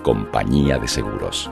Compañía de Seguros.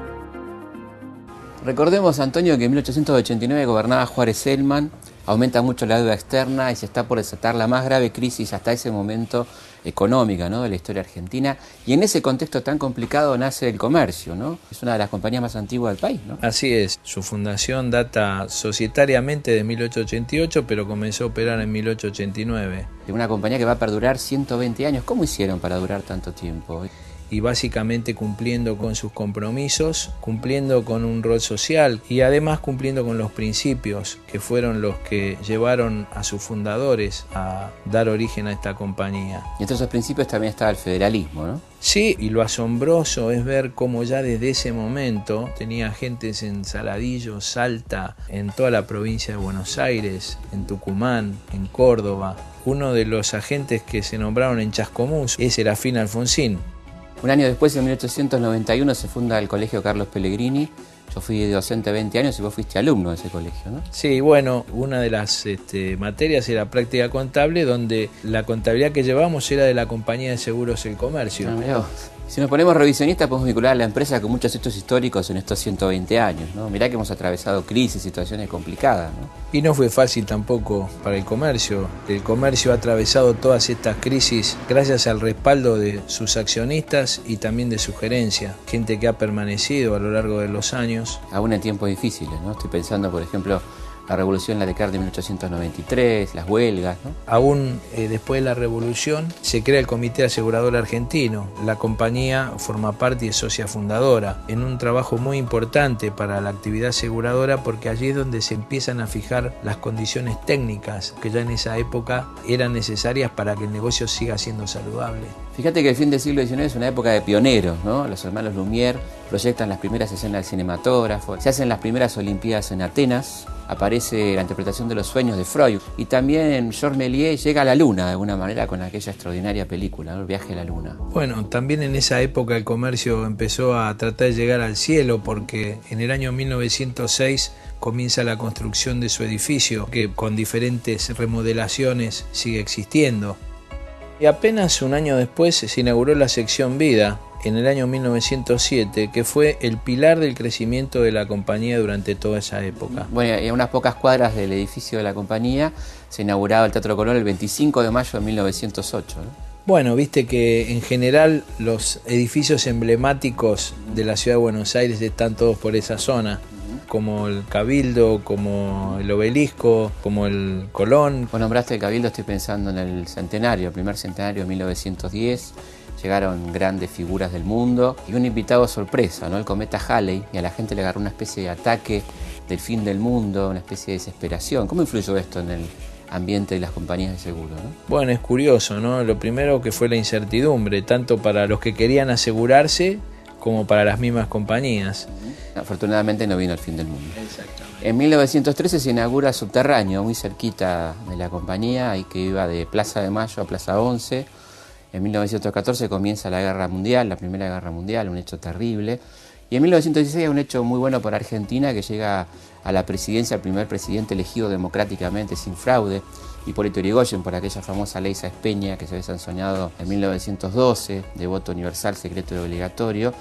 Recordemos, Antonio, que en 1889 gobernaba Juárez Celman, aumenta mucho la deuda externa y se está por desatar la más grave crisis hasta ese momento económica, ¿no?, de la historia argentina. Y en ese contexto tan complicado nace el comercio, ¿no? Es una de las compañías más antiguas del país, ¿no? Así es, su fundación data societariamente de 1888, pero comenzó a operar en 1889. Es una compañía que va a perdurar 120 años. ¿Cómo hicieron para durar tanto tiempo? Y básicamente cumpliendo con sus compromisos, cumpliendo con un rol social y además cumpliendo con los principios que fueron los que llevaron a sus fundadores a dar origen a esta compañía. Y entre esos principios también estaba el federalismo, ¿no? Sí, y lo asombroso es ver cómo ya desde ese momento tenía agentes en Saladillo, Salta, en toda la provincia de Buenos Aires, en Tucumán, en Córdoba. Uno de los agentes que se nombraron en Chascomús es Serafín Alfonsín. Un año después, en 1891, se funda el Colegio Carlos Pellegrini. Yo fui docente 20 años y vos fuiste alumno de ese colegio, ¿no? Sí, bueno, una de las materias era práctica contable, donde la contabilidad que llevamos era de la compañía de seguros El Comercio. Si nos ponemos revisionistas, podemos vincular a la empresa con muchos hechos históricos en estos 120 años, ¿no? Mirá que hemos atravesado crisis, situaciones complicadas, ¿no? Y no fue fácil tampoco para el comercio. El comercio ha atravesado todas estas crisis gracias al respaldo de sus accionistas y también de su gerencia. Gente que ha permanecido a lo largo de los años. Aún en tiempos difíciles, ¿no? Estoy pensando, por ejemplo, la revolución, la década de 1893, las huelgas, ¿no? Aún después de la revolución se crea el Comité Asegurador Argentino. La compañía forma parte y es socia fundadora, en un trabajo muy importante para la actividad aseguradora, porque allí es donde se empiezan a fijar las condiciones técnicas que ya en esa época eran necesarias para que el negocio siga siendo saludable. Fíjate que el fin del siglo XIX es una época de pioneros, ¿no? Los hermanos Lumière proyectan las primeras escenas del cinematógrafo, se hacen las primeras Olimpiadas en Atenas, aparece la interpretación de los sueños de Freud, y también Georges Méliès llega a la luna de alguna manera con aquella extraordinaria película, ¿no?, El viaje a la luna. Bueno, también en esa época el comercio empezó a tratar de llegar al cielo, porque en el año 1906 comienza la construcción de su edificio, que con diferentes remodelaciones sigue existiendo. Y apenas un año después se inauguró la sección Vida, en el año 1907, que fue el pilar del crecimiento de la compañía durante toda esa época. Bueno, y a unas pocas cuadras del edificio de la compañía se inauguraba el Teatro Colón el 25 de mayo de 1908, ¿no? Bueno, viste que en general los edificios emblemáticos de la ciudad de Buenos Aires están todos por esa zona, como el Cabildo, como el Obelisco, como el Colón. Vos nombraste el Cabildo, estoy pensando en el centenario, el primer centenario de 1910. Llegaron grandes figuras del mundo y un invitado sorpresa, ¿no?, el cometa Halley, y a la gente le agarró una especie de ataque del fin del mundo, una especie de desesperación. ¿Cómo influyó esto en el ambiente de las compañías de seguro, ¿no? Bueno, es curioso, ¿no? Lo primero que fue la incertidumbre, tanto para los que querían asegurarse como para las mismas compañías. Afortunadamente no vino el fin del mundo. Exactamente. En 1913 se inaugura Subterráneo, muy cerquita de la compañía, ahí que iba de Plaza de Mayo a Plaza 11. En 1914 comienza la Guerra Mundial, la Primera Guerra Mundial, un hecho terrible. Y en 1916 hay un hecho muy bueno para Argentina, que llega a la presidencia el primer presidente elegido democráticamente, sin fraude, Hipólito Yrigoyen, por aquella famosa ley Sáenz Peña que se había sancionado en 1912, de voto universal, secreto y obligatorio.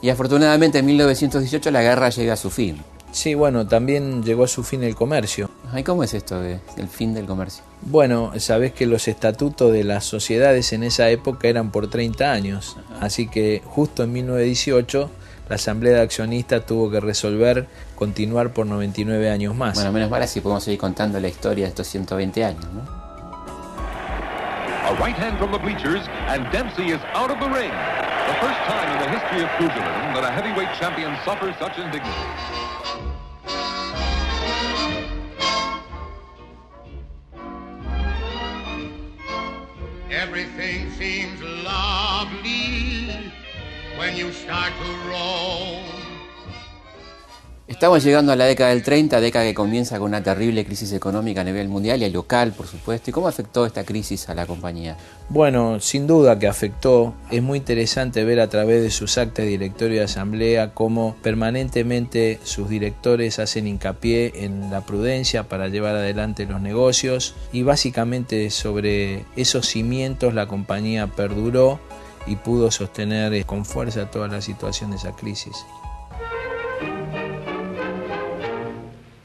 Y afortunadamente en 1918 la guerra llega a su fin. Sí, bueno, también llegó a su fin el comercio. ¿Y cómo es esto del fin del comercio? Bueno, sabés que los estatutos de las sociedades en esa época eran por 30 años, así que justo en 1918 la Asamblea de Accionistas tuvo que resolver continuar por 99 años más. Bueno, menos mal, así podemos seguir contando la historia de estos 120 años, ¿no? A right hand from the bleachers, and Dempsey is out of the ring. The first time in the history of pugilism that a heavyweight champion suffers such indignity. Everything seems lovely when you start to roll. Estamos llegando a la década del 30, década que comienza con una terrible crisis económica a nivel mundial y local, por supuesto. ¿Y cómo afectó esta crisis a la compañía? Bueno, sin duda que afectó. Es muy interesante ver a través de sus actas de directorio de asamblea cómo permanentemente sus directores hacen hincapié en la prudencia para llevar adelante los negocios, y básicamente sobre esos cimientos la compañía perduró y pudo sostener con fuerza toda la situación de esa crisis.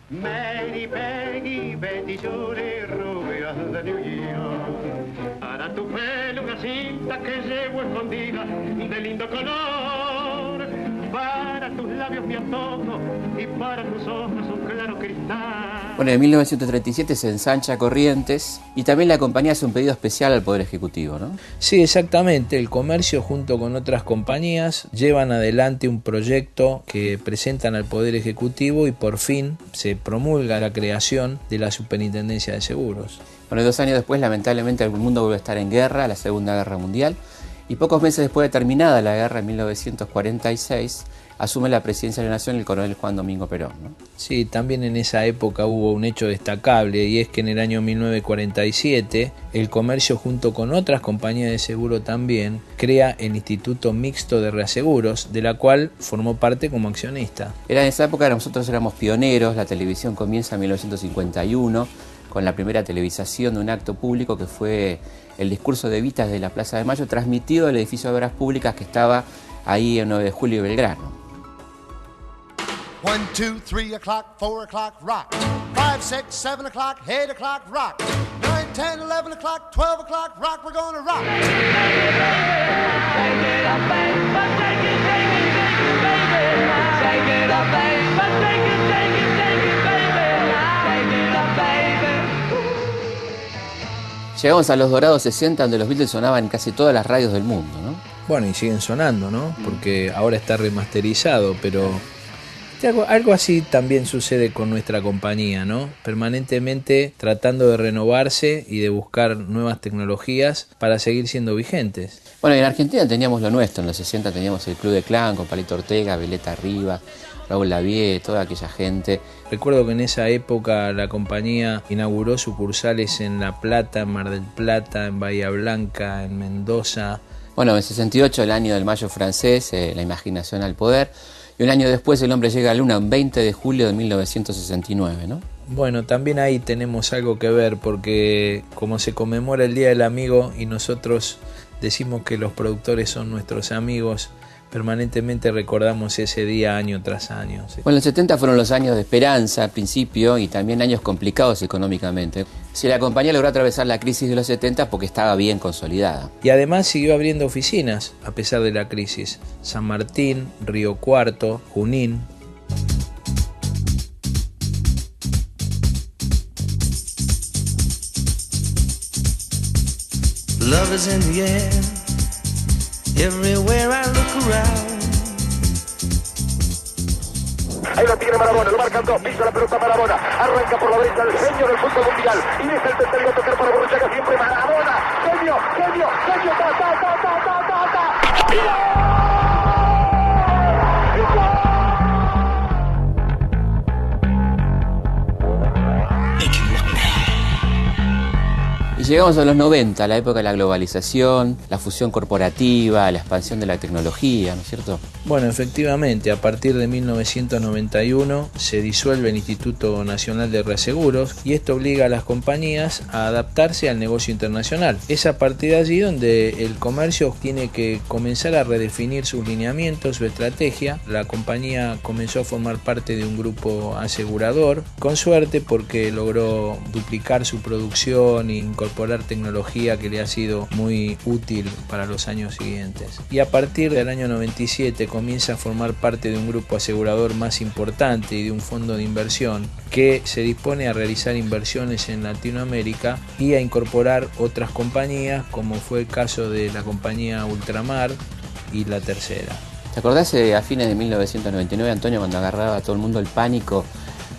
Mary, Peggy, Betty, Julie, rubias de New York. Para tu pelo una cinta que llevo escondida de lindo color. Para tus labios mi antojo y para tus ojos un claro cristal. Bueno, en 1937 se ensancha Corrientes y también la compañía hace un pedido especial al Poder Ejecutivo, ¿no? Sí, exactamente. El comercio junto con otras compañías llevan adelante un proyecto que presentan al Poder Ejecutivo y por fin se promulga la creación de la Superintendencia de Seguros. Bueno, 2 años después, lamentablemente, el mundo vuelve a estar en guerra, la Segunda Guerra Mundial, y pocos meses después de terminada la guerra, en 1946, asume la presidencia de la Nación el coronel Juan Domingo Perón, ¿no? Sí, también en esa época hubo un hecho destacable y es que en el año 1947 el comercio junto con otras compañías de seguro también crea el Instituto Mixto de Reaseguros, de la cual formó parte como accionista. Era en esa época, nosotros éramos pioneros, la televisión comienza en 1951 con la primera televisación de un acto público que fue el discurso de Evitas de la Plaza de Mayo, transmitido del edificio de Obras Públicas que estaba ahí en 9 de Julio y Belgrano. 1, 2, 3 o'clock, 4 o'clock, rock. 5, 6, 7 o'clock, 8 o'clock, rock. 9, 10, 11 o'clock, 12 o'clock, rock, we're gonna rock. Llegamos a los dorados 60, donde los Beatles sonaban en casi todas las radios del mundo, ¿no? Bueno, y siguen sonando, ¿no? Porque ahora está remasterizado, pero algo así también sucede con nuestra compañía, ¿no? Permanentemente tratando de renovarse y de buscar nuevas tecnologías para seguir siendo vigentes. Bueno, en Argentina teníamos lo nuestro, en los 60 teníamos el Club de Clan con Palito Ortega, Violeta Rivas, Raúl Lavie, toda aquella gente. Recuerdo que en esa época la compañía inauguró sucursales en La Plata, en Mar del Plata, en Bahía Blanca, en Mendoza. Bueno, en 68, el año del Mayo francés, la imaginación al poder. Y un año después el hombre llega a la luna, un 20 de julio de 1969, ¿no? Bueno, también ahí tenemos algo que ver porque como se conmemora el Día del Amigo y nosotros decimos que los productores son nuestros amigos, permanentemente recordamos ese día año tras año. ¿Sí? Bueno, los 70 fueron los años de esperanza al principio y también años complicados económicamente. Si la compañía logró atravesar la crisis de los 70 porque estaba bien consolidada. Y además siguió abriendo oficinas a pesar de la crisis. San Martín, Río Cuarto, Junín. Love is in the air. Everywhere I look around. Ahí lo tiene Maradona, lo marcan dos, pisa la pelota Maradona, arranca por la derecha el genio del fútbol mundial, y deja el tercero a tocar para Borruchaga, siempre Maradona, genio, genio, genio, Y llegamos a los 90, la época de la globalización, la fusión corporativa, la expansión de la tecnología, ¿no es cierto? Bueno, efectivamente, a partir de 1991 se disuelve el Instituto Nacional de Reaseguros y esto obliga a las compañías a adaptarse al negocio internacional. Es a partir de allí donde el comercio tiene que comenzar a redefinir sus lineamientos, su estrategia. La compañía comenzó a formar parte de un grupo asegurador, con suerte porque logró duplicar su producción e incorporar tecnología que le ha sido muy útil para los años siguientes. Y a partir del año 97 comienza a formar parte de un grupo asegurador más importante y de un fondo de inversión que se dispone a realizar inversiones en Latinoamérica y a incorporar otras compañías, como fue el caso de la compañía Ultramar y La Tercera. ¿Te acordás a fines de 1999, Antonio, cuando agarraba a todo el mundo el pánico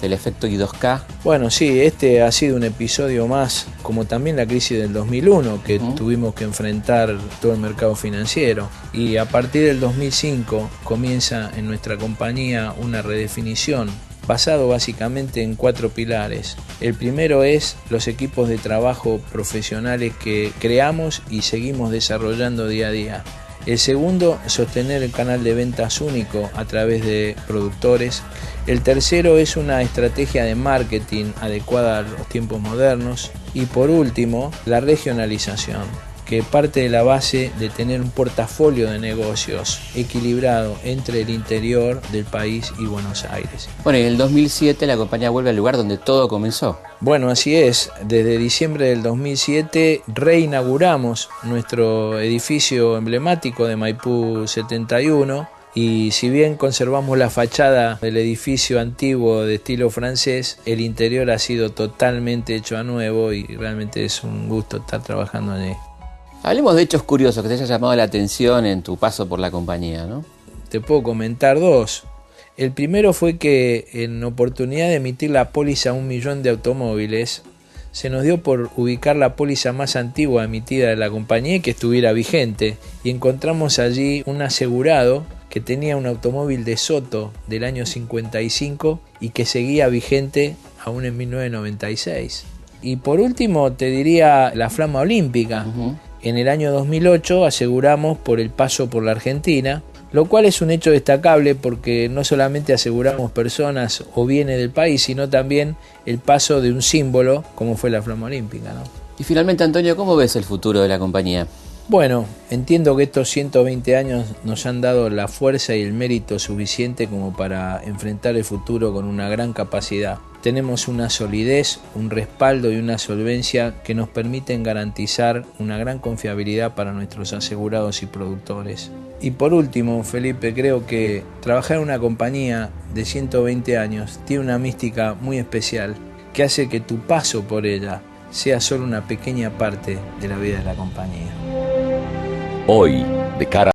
del efecto I2K? Bueno, sí, este ha sido un episodio más, como también la crisis del 2001, que tuvimos que enfrentar todo el mercado financiero. Y a partir del 2005 comienza en nuestra compañía una redefinición basado básicamente en 4 pilares. El primero es los equipos de trabajo profesionales que creamos y seguimos desarrollando día a día. El segundo, sostener el canal de ventas único a través de productores. El tercero es una estrategia de marketing adecuada a los tiempos modernos. Y por último, la regionalización, que parte de la base de tener un portafolio de negocios equilibrado entre el interior del país y Buenos Aires. Bueno, y en el 2007 la compañía vuelve al lugar donde todo comenzó. Bueno, así es. Desde diciembre del 2007 reinauguramos nuestro edificio emblemático de Maipú 71 y si bien conservamos la fachada del edificio antiguo de estilo francés, el interior ha sido totalmente hecho a nuevo y realmente es un gusto estar trabajando allí. Hablemos de hechos curiosos que te haya llamado la atención en tu paso por la compañía, ¿no? Te puedo comentar dos. El primero fue que en oportunidad de emitir la póliza a 1 millón de automóviles, se nos dio por ubicar la póliza más antigua emitida de la compañía y que estuviera vigente, y encontramos allí un asegurado que tenía un automóvil de Soto del año 55 y que seguía vigente aún en 1996. Y por último te diría la flama olímpica. En el año 2008 aseguramos por el paso por la Argentina, lo cual es un hecho destacable porque no solamente aseguramos personas o bienes del país, sino también el paso de un símbolo como fue la flama olímpica, ¿no? Y finalmente, Antonio, ¿cómo ves el futuro de la compañía? Bueno, entiendo que estos 120 años nos han dado la fuerza y el mérito suficiente como para enfrentar el futuro con una gran capacidad. Tenemos una solidez, un respaldo y una solvencia que nos permiten garantizar una gran confiabilidad para nuestros asegurados y productores. Y por último, Felipe, creo que trabajar en una compañía de 120 años tiene una mística muy especial que hace que tu paso por ella sea solo una pequeña parte de la vida de la compañía. Hoy, de cara